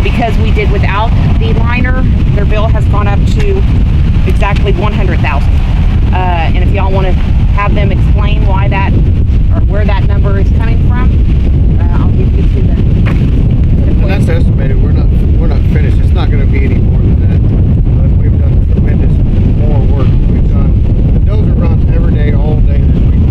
because we did without the liner, their bill has gone up to exactly $100,000. And if y'all want to have them explain why that, or where that number is coming from, I'll give you to the And that's estimated. We're not finished. It's not going to be any more than that. We've done tremendous more work. We've done the dozer runs every day, all day this week.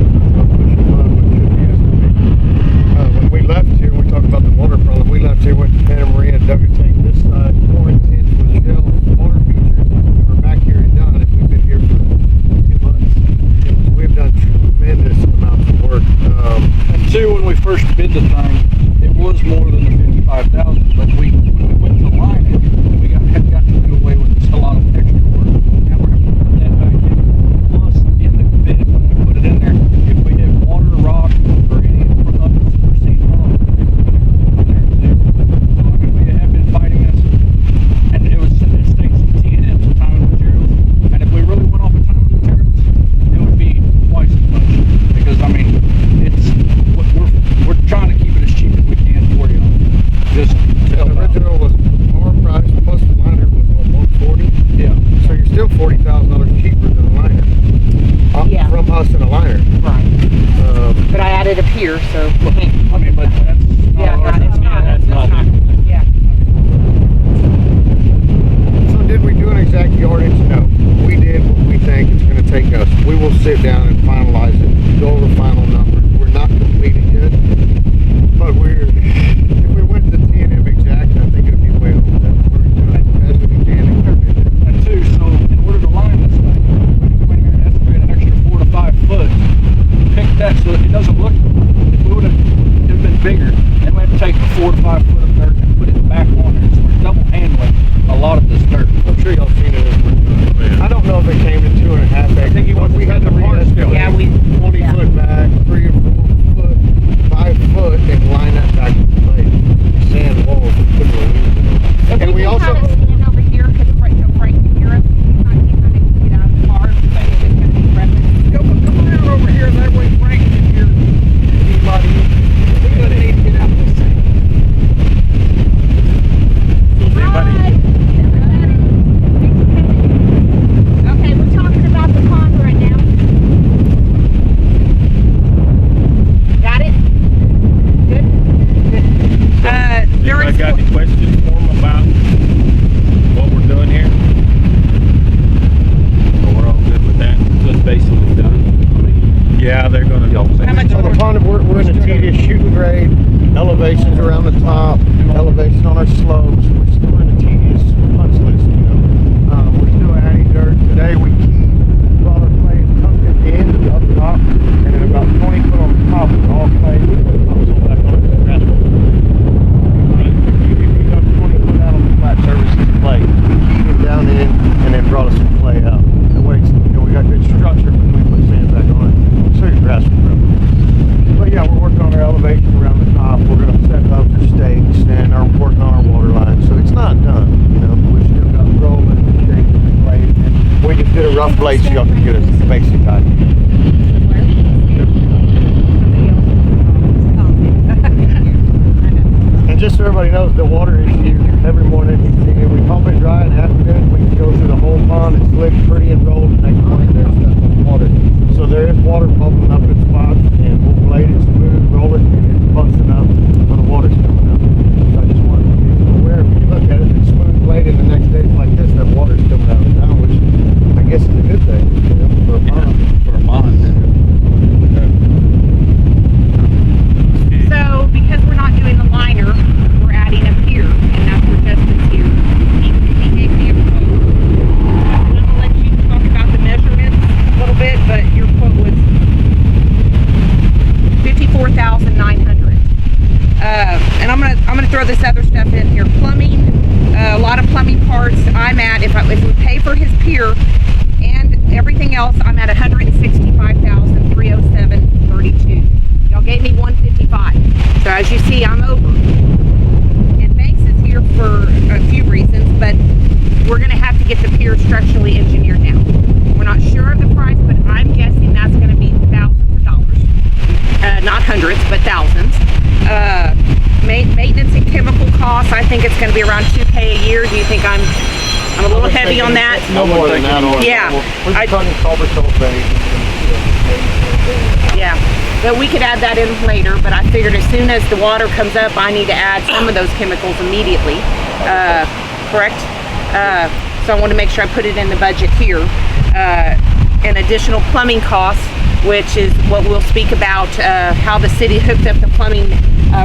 When we left here, we talked about the water problem. We left here, went to Santa Maria, dug a tank this side, 4 intense with shell water features. We're back here and done, and we've been here for 2 months. We've done tremendous amounts of work. And two, when we first bid the thing, it was more than the 55,000, but when we went to line it, we got to do away with a lot of extra work. Now we're going to put that back in. Plus, in the bid, when we put it in there, if we hit water, rock, or any unforeseen problem, it would be in there too. So I mean, they have been fighting us, and it states T&M's time and materials. And if we really went off of time and materials, it would be twice as much. Because I mean, we're trying to keep it as cheap as we can for you. Just to help the original out. was our price plus the liner was $140. Yeah. So you're still $40,000 cheaper than a liner. Yeah. From us and a liner. right. But I added a pier, so I mean, but that's yeah, it's not. that's It's not. not. Yeah. So did we do an exact yardage? No. We did what we think it's going to take us. We will sit down and finalize it, go over final numbers. We're not completed yet, but if we went to T&M exact, I think it'd be way over that. We're doing it as best we can. And two, so in order to line this thing, we need to come in here and excavate an extra 4 to 5 foot. Pick that so that it doesn't look. If we would have, it would have been bigger. Then we have to take the 4 to 5 foot of dirt and put it back on there. So we're double handling a lot of this dirt. I'm sure y'all seen it. I don't know if it came to 2.5 acres. I think we had the part still. Yeah, 20 yeah. foot back, 3 or 4 foot, 5 foot, and line that back to the plate. Sand walls. If And we can also. kind of stand over here, because Frank can hear us. He's not able to get out of the car, so it's just going to be prepping. Come around over here, that way Frank can hear anybody. We're gonna need to get out this thing. Okay, we're talking about the pond right now. Got it? Good? Good. Anybody got any questions for them about what we're doing here? Or we're all good with that? So it's basically done. I mean, yeah, they're gonna. How much So the pond, we're in a tedious shooting grade, elevations around the top, elevation on our slopes. We're still in a tedious punch list, you know. We're still adding dirt. Today we brought our clay and tucked it in up top, and then about 20 foot on the top was all clay. We put the topsoil back on it, grass. If you got 20 foot out on the flat surfaces clay, we keyed it down in and then brought us some clay out. That way, we got good structure when we put sand back on it. So your grass will grow. But yeah, we're working on our elevation around the top. We're going to set up the stakes and are working on our water line. So it's not done, you know. We've still got rolling and shaping and blade. And we just did a rough blade so y'all can get a basic idea. And just so everybody knows, the water issue, every morning you see it, we pump it dry in afternoon, we can go through the whole pond, it's slick, pretty, and rolled, and next morning there's stuff with water. So there is water bubbling up in spots, and we'll blade it smooth, roll it, and it's busting up when the water's coming up. So I just wanted to be aware, when you look at it, it's smooth bladed, and the next day it's like this, that water's coming out of the ground, which I guess is a good thing, you know, for a pond. For a pond. So, because we're not doing the liner, we're adding a pier, and that's where Justin's here. He gave me a quote. I'm going to let you talk about the measurements a little bit, but your quote was $54,900. And I'm gonna throw this other stuff in here. Plumbing, a lot of plumbing parts. I'm at, if we pay for his pier and everything else, I'm at $165,307.32. Y'all gave me $155. So as you see, I'm over. And Banks is here for a few reasons, but we're gonna have to get the pier structurally engineered now. We're not sure of the price, but I'm guessing that's gonna be thousands of dollars. Not hundreds, but thousands. maintenance and chemical costs, I think it's gonna be around $2K a year. Do you think I'm a little heavy on that? No more than that. Yeah. We're just talking copper sulfate. Yeah, but we could add that in later, but I figured as soon as the water comes up, I need to add some of those chemicals immediately, correct? So I want to make sure I put it in the budget here. An additional plumbing costs, which is what we'll speak about, how the city hooked up the plumbing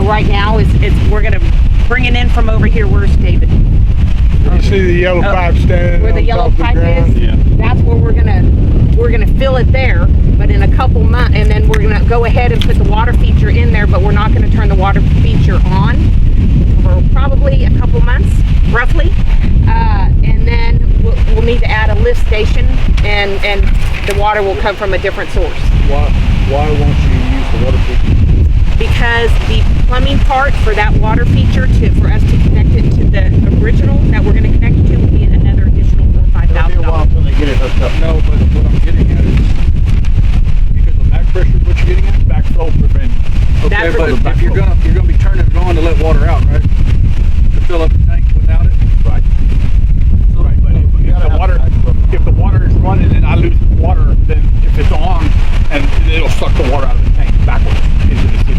right now. We're gonna bring it in from over here. Where's David? You see the yellow pipe standing Where the on yellow top of the pipe ground? is? Yeah. That's where we're gonna fill it there, but in a couple months, and then we're gonna go ahead and put the water feature in there, but we're not gonna turn the water feature on for probably a couple months, roughly. And then we'll need to add a lift station, and the water will come from a different source. Why won't you use the water feature? Because the plumbing part for that water feature for us to connect it to the original that we're gonna connect it to will be another additional $4,000 or It'll be a while $5,000. until they get it hooked up. No, but what I'm getting at is because of back pressure, what you're getting at? Backflow prevention. Okay, That's but what- if you're gonna be turning it on to let water out, right? To fill up the tank without it. Right. So, Right, but if the water is running and I lose water, then if it's on, and it'll suck the water out of the tank backwards into the system.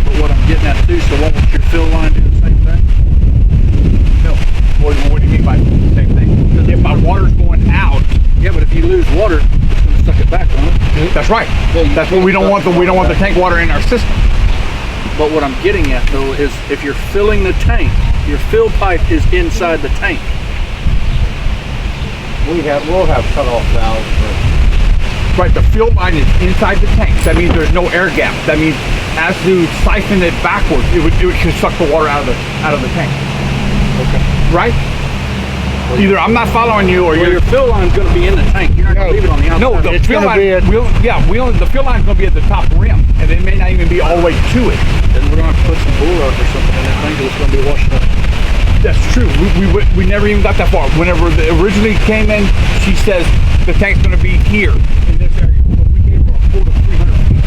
But what I'm getting at too, so won't your fill line do the same thing? No. What do you mean by the same thing? Because if my water's going out, Yeah, but if you lose water, it's gonna suck it back, won't it? that's right. That's what we don't want. We don't want the tank water in our system. But what I'm getting at though is if you're filling the tank, your fill pipe is inside the tank. We'll have cutoff valves for Right, the fill line is inside the tank. That means there's no air gap. That means as you siphon it backwards, it should suck the water out of the tank. Okay. Right? Either I'm not following you, or Well, you're. your fill line's gonna be in the tank. You're not gonna leave it on the outside. No, the It's fill gonna line. be at- The fill line's gonna be at the top rim, and it may not even be all the way to it. Then we're gonna have to put some bull or something in that thing that's gonna be washing up. That's true. We never even got that far. Whenever they originally came in, she says the tank's gonna be here in this area. So we gave her a quote of 300 feet.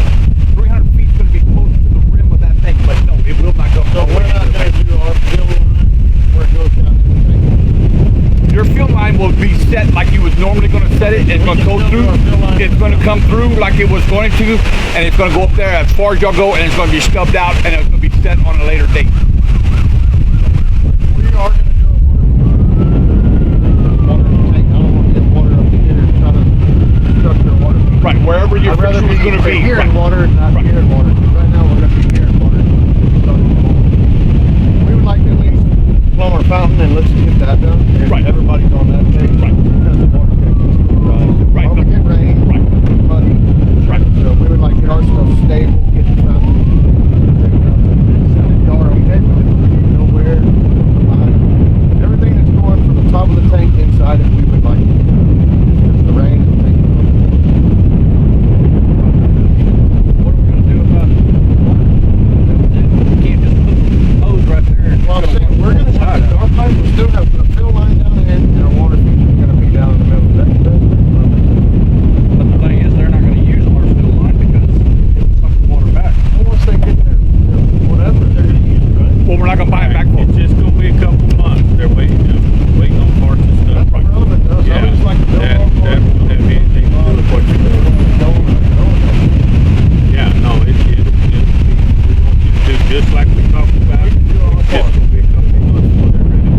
300 feet's gonna be close to the rim of that tank, but no, it will not go. So we're not going to do our fill line where it goes down to the tank. Your fill line will be set like you was normally going to set it. It's going to go through. It's going to come through like it was going to, and it's going to go up there as far as y'all go, and it's going to be stubbed out, and it's going to be set on a later date. We are going to do a water tank. I don't want to get water up here and try to structure water. Right, wherever your I'd rather fixture is going to be. here Right. in water and not here in water. 'Cause right now we're going to be here in water. So we would like to at least plumb our fountain, and let's get that done. And Right. everybody's on that page. Right. Because the water's going to get too dry. Right. Probably get rain. Right. Muddy. Right. So we would like to get our stuff stable, get the fountain. Y'all are okay with it? Nowhere. Everything that's going from the top of the tank inside it, we would like. Because the rain and things. What are we gonna do about it? You can't just put the hose right there. and Well, I'm fill saying, one we're gonna side have to, up. our pipe will still have to put a fill line down there, and our water feature is gonna be down in the middle. That's But the thing is, they're not gonna use our fill line because it'll suck the water back. well, once they get their, whatever, they're gonna use it, right? Well, we're not going to buy it back for. It's just gonna be a couple months. They're waiting on parts and stuff. That's irrelevant to us. I would just like to build that our won't have anything to do with what you're doing. Yeah, no, we want you to do just like we talked about. We can do our It's just part. gonna be a couple months before they're ready.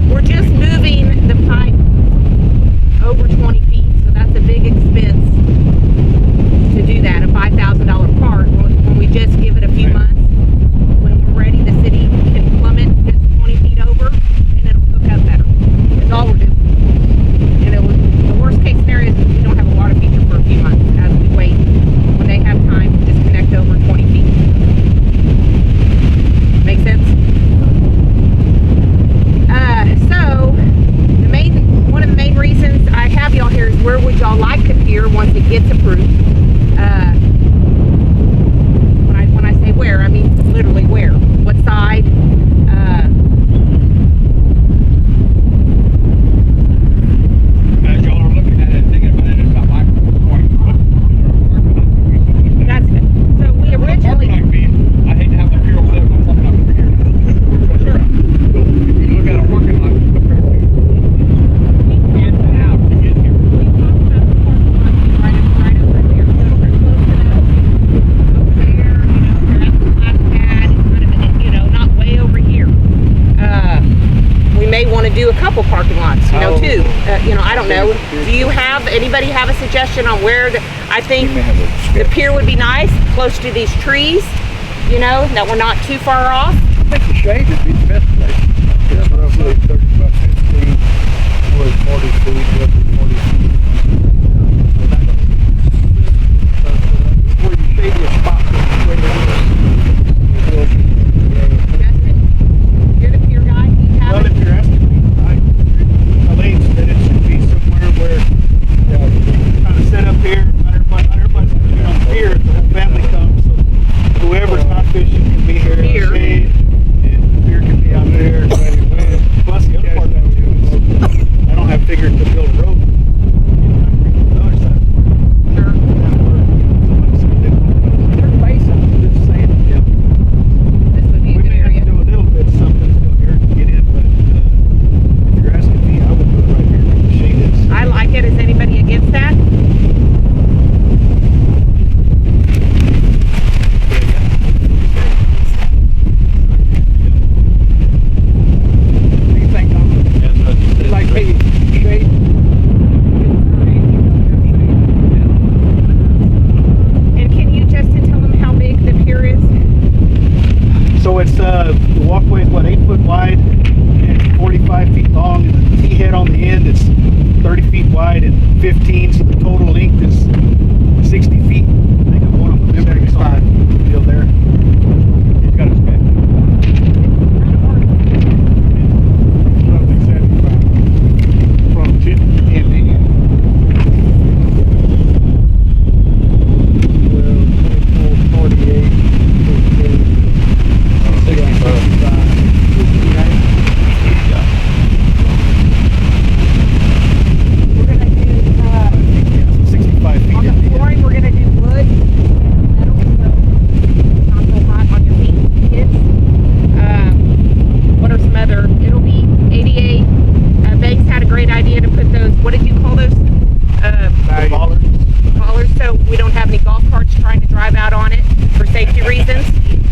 We're just moving the pipe over 20 feet, so that's a big expense to do that, a $5,000 part, when we just give it a few months. do a couple parking lots, you know, too. I don't know. Do you have, anybody have a suggestion on where I think the pier would be nice, close to these trees, you know, that we're not too far off? I think the shade would be the best place. It's roughly 30 by 15, or 40 feet, roughly 40 feet. Where you shade your spot. Justin, you're the pier guy. Do you have Well, it? if you're asking me, I believe that it should be somewhere where kind of set up here, not everybody's going to be on the pier if the whole family comes, so whoever's not fishing can be here in the Here. shade, and the pier can be out there. Plus the other part of it too is I don't have figured to build a road. Get concrete on the other side of the park. Sure. Somebody said they want to build There's base on this sand. Yep. This would be a We good may have area. to do a little bit something still here to get in, but if you're asking me, I would put it right here where the shade is. I like it. Is anybody against that? What do you think, Tom? You like maybe shade? And can you, Justin, tell them how big the pier is? So it's the walkway is what, 8 foot wide and 45 feet long, and the T head on the end is 30 feet wide and 15, so the total length is 60 feet. I think I'm one of them. 75 deal there. He's got a sketch. Roughly 75 from tip to end to end. 12, 24, 48, 15, 65. We're going to do, 65 feet. on the flooring, we're going to do wood and metal, so it's not so hot on your feet, kids. What are some other, it'll be ADA. Banks had a great idea to put those, what did you call those? Collars, so we don't have any golf carts trying to drive out on it for safety reasons.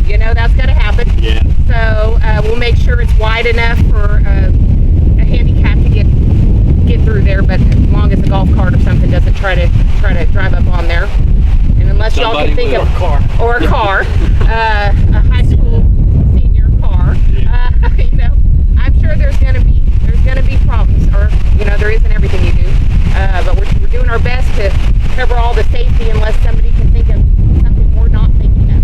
You know that's got to happen. Yeah. So we'll make sure it's wide enough for a handicap to get through there, but as long as a golf cart or something doesn't try to drive up on there. And unless y'all can think of a car, a high school senior car, you know, I'm sure there's gonna be problems, or you know, there isn't everything you do, but we're doing our best to cover all the safety unless somebody can think of something we're not thinking of.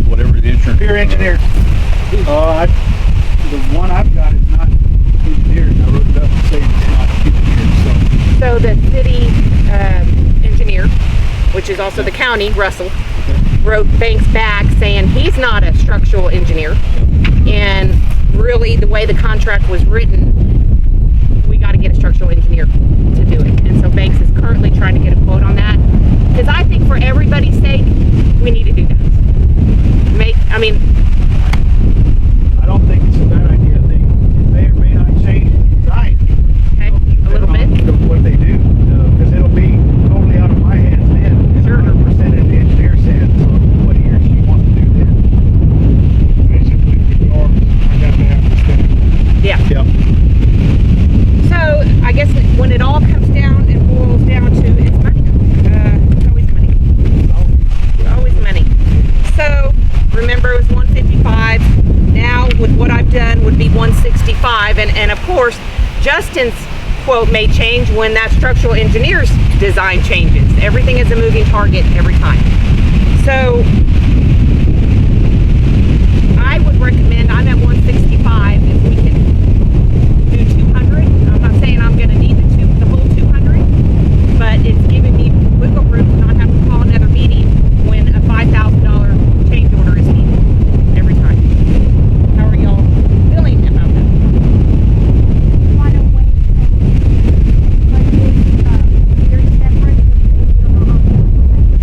Whatever the insurance. Pier engineer. The one I've got is not engineered, and I wrote it up to say it's not engineered, So the city engineer, which is also the county, Russell, wrote Banks back saying he's not a structural engineer, and really the way the contract was written, we got to get a structural engineer to do it. And so Banks is currently trying to get a quote on that, because I think for everybody's sake, we need to do that. I mean, I don't think it's a bad idea. They may or may not change the design. okay, a little bit. Depending on what they do, because it'll be totally out of my hands then. It's 100% in the engineer's hands on what he or she wants to do then. Basically, regardless, I got to have to stand. Yeah. Yep. So I guess when it all comes down and boils down to it's money. It's always money. Always money. So remember it was 155. Now with what I've done would be 165, and of course Justin's quote may change when that structural engineer's design changes. Everything is a moving target every time. So I would recommend, I'm at 165, if we can do 200. I'm not saying I'm going to need the whole 200, but it's giving me wiggle room to not have to call another meeting when a $5,000 change order is needed every time. How are y'all feeling about that? Want to wait like this, very separate, because we don't know how to implement it.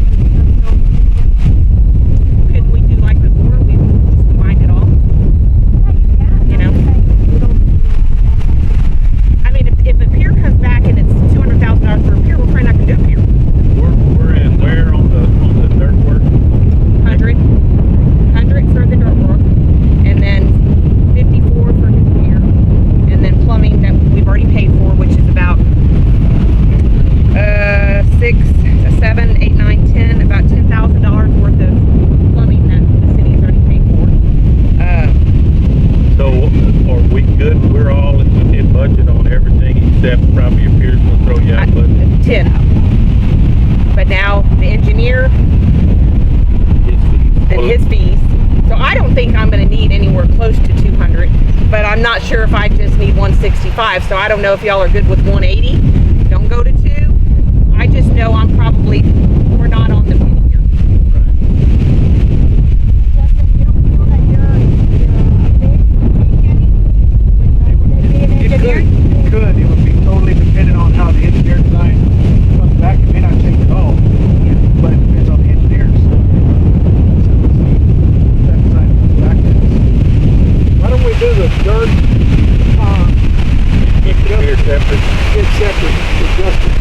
we're all in budget on everything except probably your peers will throw you out budget. 10. But now the engineer and his fees. So I don't think I'm going to need anywhere close to 200, but I'm not sure if I just need 165. So I don't know if y'all are good with 180. Don't go to 2. I just know we're not on the penny here. Justin, you don't feel that your bid would change any with the bid engineer? It could. It would be totally dependent on how the engineer design comes back. It may not change at all, but it depends on the engineers. That design comes back. Why don't we do the dirt Keep the peer separate. get separate with Justin?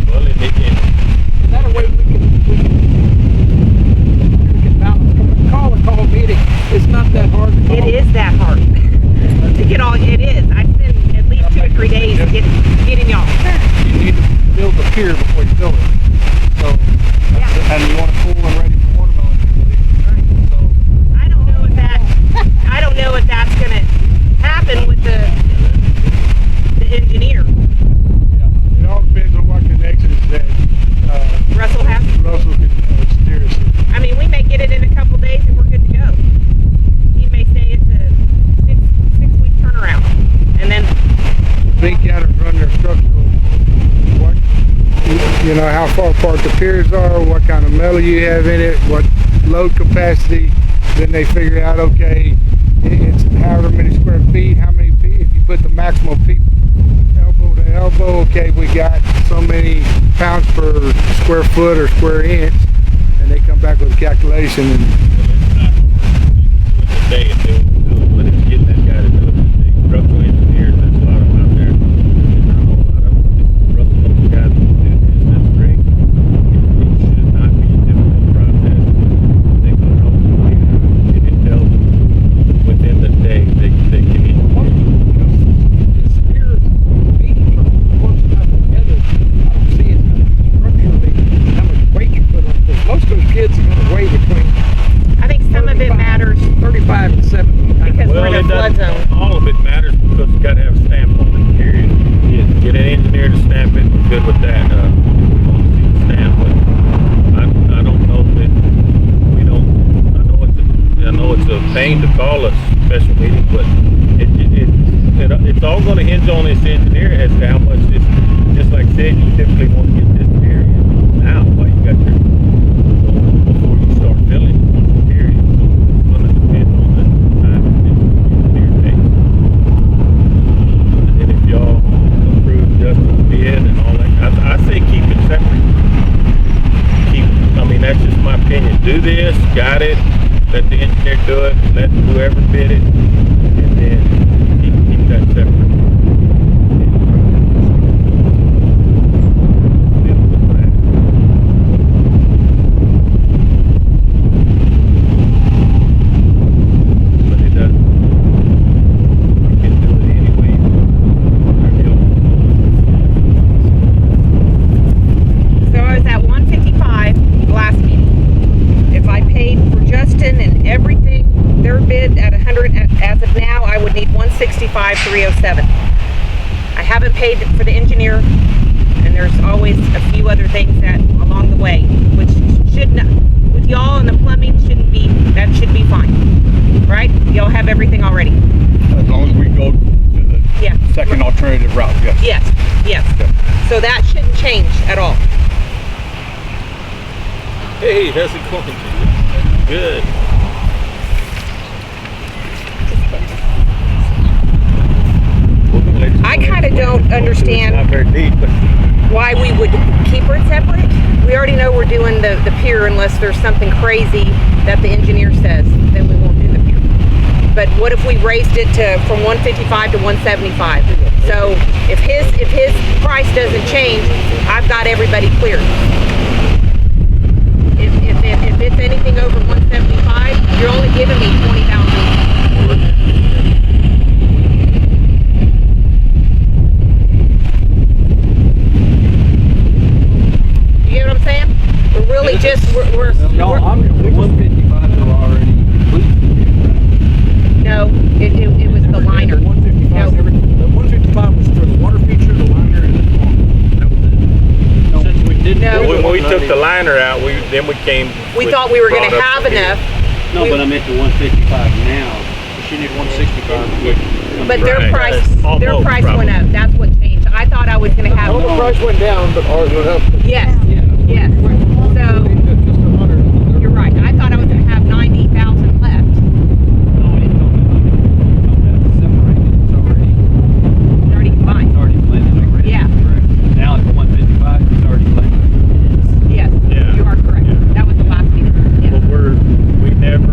Well, And that way we can balance. Call a call meeting. It's not that hard to call. It is that hard to get all. It is. I spend at least 2 to 3 days getting y'all. You need to build the pier before you build it. So, and you want it full and ready for watermelon. So, I don't know if that's going to happen with the engineer. It all depends on what connections that Russell has. Russell can steer us. I mean, we may get it in a couple days and we're good to go. He may say it's a six-week turnaround, and then Big counters run their structural, how far apart the piers are, what kind of metal you have in it, what load capacity. Then they figure out, okay, it's however many square feet, how many feet, if you put the maximum feet elbow to elbow, okay, we got so many pounds per square foot or square inch, and they come back with a calculation. And day and do it, but it's getting that guy to do it. The structural engineers, there's a lot of them out there. There's not a whole lot of them, but it's Russell, those guys that do this, that's great. It should not be a difficult process. They put it on the computer, and it tells them within the day they can engineer. this pier being close enough together, I don't see it structurally how much weight you put on it. Because most of those kids are going to weigh between I think some of it matters 35 and 70. because we're in a flood zone. All of it matters because you got to have a stamp on it, period. Get an engineer to stamp it, we're good with that. We want to see the stamp, but I don't know that we don't, I know it's a pain to call a special meeting, but it's all going to hinge on this engineer as to how much this, just like I said, you typically want to get this period now while you got your, before you start filling the period. So it's going to depend on the time that this engineer takes. And if y'all approve Justin's bid and all that, I say keep it separate. I mean, that's just my opinion. Do this, got it, let the engineer do it, let whoever bid it, and then keep that separate. But it doesn't. You can do it anyway. So I was at 155 last meeting. If I paid for Justin and everything, their bid at 100, as of now, I would need 165,307. I haven't paid for the engineer, and there's always a few other things that along the way, which should not, with y'all and the plumbing that should be fine, right? Y'all have everything already. As long as we go to the Yeah. second alternative route, yes. Yes. So that shouldn't change at all. Hey, how's it going? Good. I kinda don't understand- Not very deep, but Why we would keep it separate? We already know we're doing the pier unless there's something crazy that the engineer says, then we won't do the pier. But what if we raised it from 155 to 175? So if his price doesn't change, I've got everybody cleared. If it's anything over 175, you're only giving me 20,000. You get what I'm saying? We're really just we're No, I'm the 155 are already complete. no, it was the liner. 155 No. everything. the liner out, then we came. We with- thought we were going brought to up have the pier. enough. No, but I'm at the 155 now. She need 165. But their Right. price, Almost, their price went probably. up. That's what changed. I thought I was going to have. Total price went down, but ours went up. Yes, yes. So Just 100. you're right. I thought I was going to have 90,000 left. No, it don't separated. It's Already combined. already blended. Already. Yeah. Correct. Now at the 155, it's already blended. Yes, Yeah. you are correct. Yeah. That was the last meeting. But Yes. we never.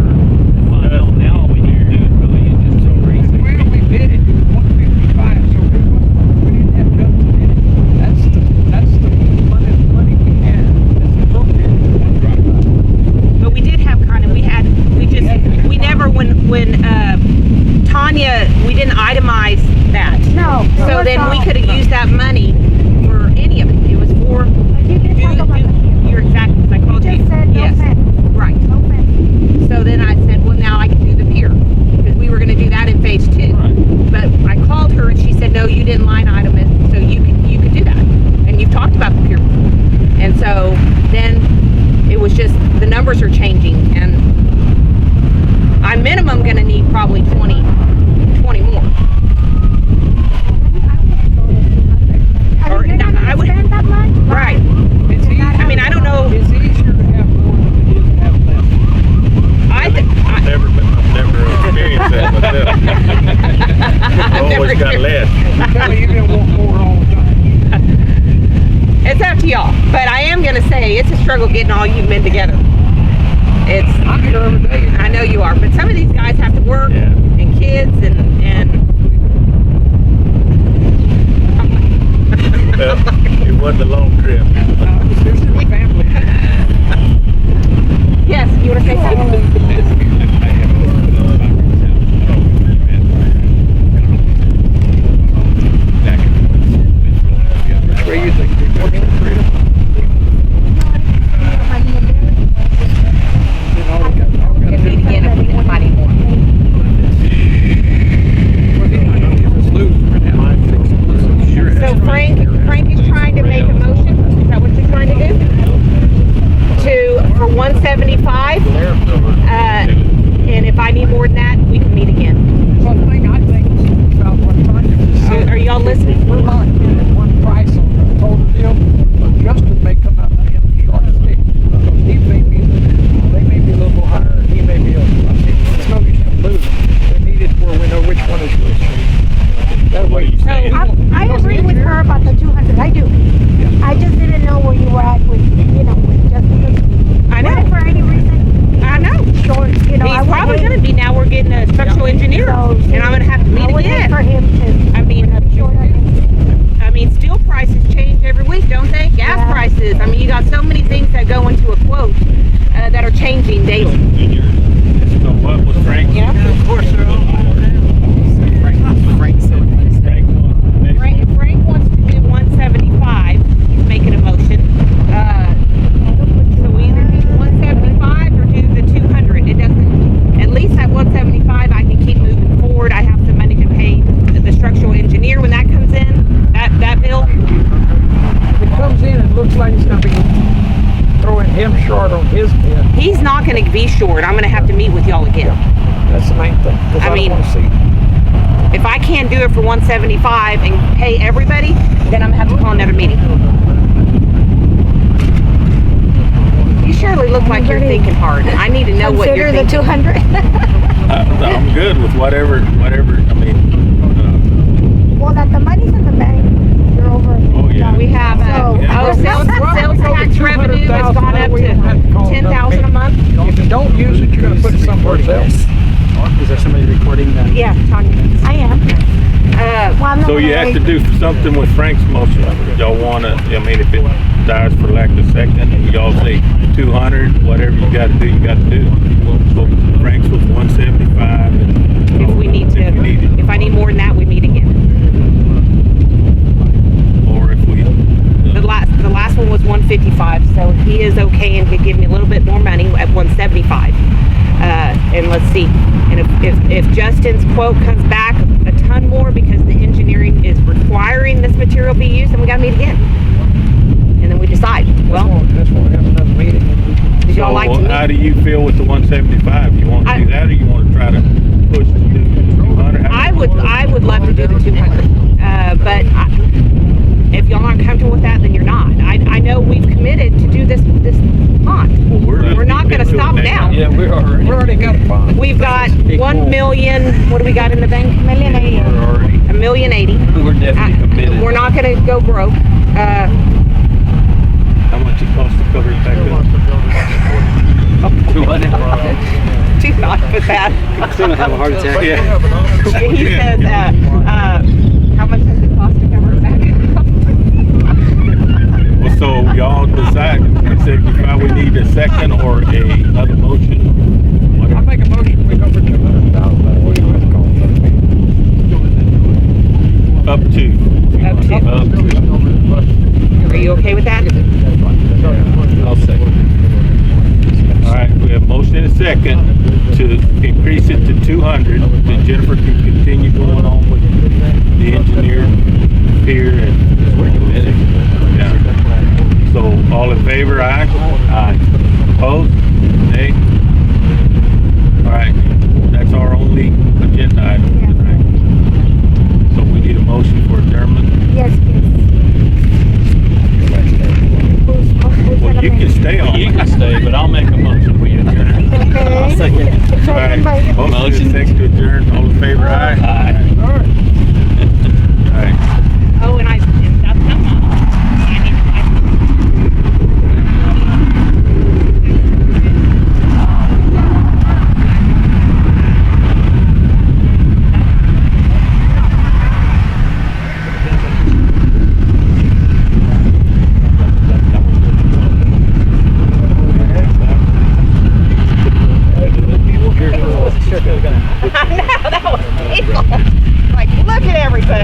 Now all we need to do is really just raise it. Well, we bid it 155, so we didn't have Justin in it. That's the money we had. That's appropriate for 155. But we did have we never, when Tanya, we didn't itemize that. No. So then we could have used that money for any of it. It was for, You did talk about the pier. you're exactly, because I You called you. just said no Yes, fence, right. no fence. So then I said, well, now I can do the pier, because we were going to do that in phase 2. Right. But I called her and she said, no, you didn't line item it, so you could do that. And you've talked about the pier. And so then it was just, the numbers are changing, and I'm minimum going to need probably 20 more. I Or, mean, you're not I gonna would- spend that much? Right. It's easy. I mean, I don't know. It's easier to have more than it is to have less. I've never experienced that myself. I've never Always got experienced- less. Tell me you're gonna want more all the time. It's up to y'all. But I am going to say, it's a struggle getting all you men together. It's, I'm here every day. I know you are, but some of these guys have to work, Yeah. and kids, and Well, it wasn't a long trip. This is a family. yes, you want to say something? Where you think they put in freedom? Can meet again if we can find any more. So Frank is trying to make a motion. Is that what you're trying to do? For 175. And if I need more than that, we can meet again. Well, the thing I think about what Tanya just said. Are y'all listening? We're not getting one price on the total deal, but Justin may come out of him short stick. Because he may be, they may be a little more higher, he may be a little. It's no use him losing. We need it where we know which one is which. That way. So I agree with her about the 200, I do. I just didn't know where you were at with, with just because. I know. What if for any reason, I know. short, He's probably going to be now. We're getting a structural engineer, and I'm going to have to meet I would hate for again. him to. I mean, short on him. I mean, steel prices change every week, don't they? Gas Yeah. prices. I mean, you got so many things that go into a quote that are changing daily. So what was Frank's? You know? Of course, they're all. Frank wants to do 175. He's making a motion. So we either do 175 or do the 200. It doesn't. At least at 175, I can keep moving forward. I have some money to pay the structural engineer when that comes in. That bill. If it comes in, it looks like it's gonna be throwing him short on his bid. He's not going to be short. I'm going to have to meet with y'all again. That's the main thing. 'Cause I I mean- don't wanna see. If I can't do it for 175 and pay everybody, then I'm gonna have to call another meeting. You surely look like you're thinking hard. I need to know what you're Consider the thinking. 200. I'm good with whatever, I mean, Well, that the money's in the bank, you're over. Oh, yeah. We have So- sales tax revenue has gone up to 10,000 a month. If you don't use it, you're gonna put it somewhere else. Is there somebody recording that? Yeah, Tanya. I am. Well, I'm not so you gonna have to wait. do something with Frank's motion. Y'all wanna, I mean, if it dies for lack of a second, y'all say 200, whatever you gotta do, you gotta do. So Frank's was 175. And If we need to, If you need it. if I need more than that, we meet again. Or if we, The last one was 155, so he is okay and could give me a little bit more money at 175. And let's see. And if Justin's quote comes back a ton more because the engineering is requiring this material be used, then we gotta meet again. and then we decide. Well, That's why we have another meeting. if y'all like to meet. How do you feel with the 175? You want to do that, or you want to try to push to do 200? I would love to do the 200, but if y'all aren't comfortable with that, then you're not. I know we've committed to do this month. Well, We're not going to stop now. Yeah, we already got a fund. We've got 1 million. What do we got in the bank? We're already, $1,080,000. we're definitely committed. We're not going to go broke. How much it costs to cover it back up? Do not put that. He's gonna have a heart attack. Yeah. He says, how much does it cost to cover it back? Well, so y'all decide, 175, we need a second or another motion? I make a motion, we go for 200,000. What do you want to call it? Up to. Are you okay with that? I'll second. All right, we have motion and a second to increase it to 200, then Jennifer can continue going on with